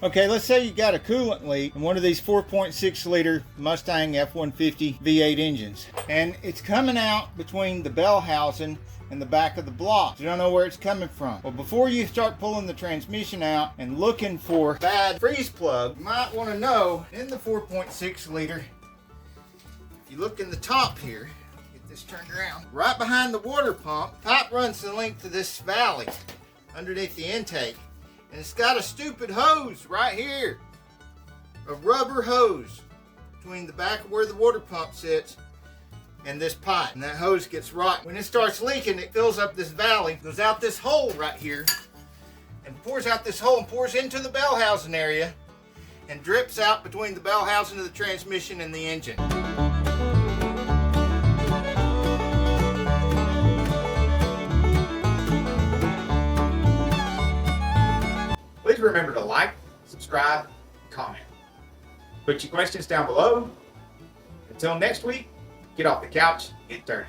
Okay, let's say you got a coolant leak in one of these 4.6 liter Mustang F-150 V8 engines, and it's coming out between the bell housing and the back of the block. You don't know where it's coming from. Well, before you start pulling the transmission out and looking for bad freeze plug, you might want to know in the 4.6 liter, if you look in the top here, get this turned around, right behind the water pump, pipe runs the length of this valley underneath the intake. And it's got a stupid hose right here, a rubber hose between the back of where the water pump sits and this pipe. And that hose gets rotten. When it starts leaking, it fills up this valley, goes out this hole right here, and pours out this hole and pours into the bell housing area and drips out between the bell housing of the transmission and the engine. Please remember to like, subscribe, comment. Put your questions down below. Until next week, get off the couch, get dirty.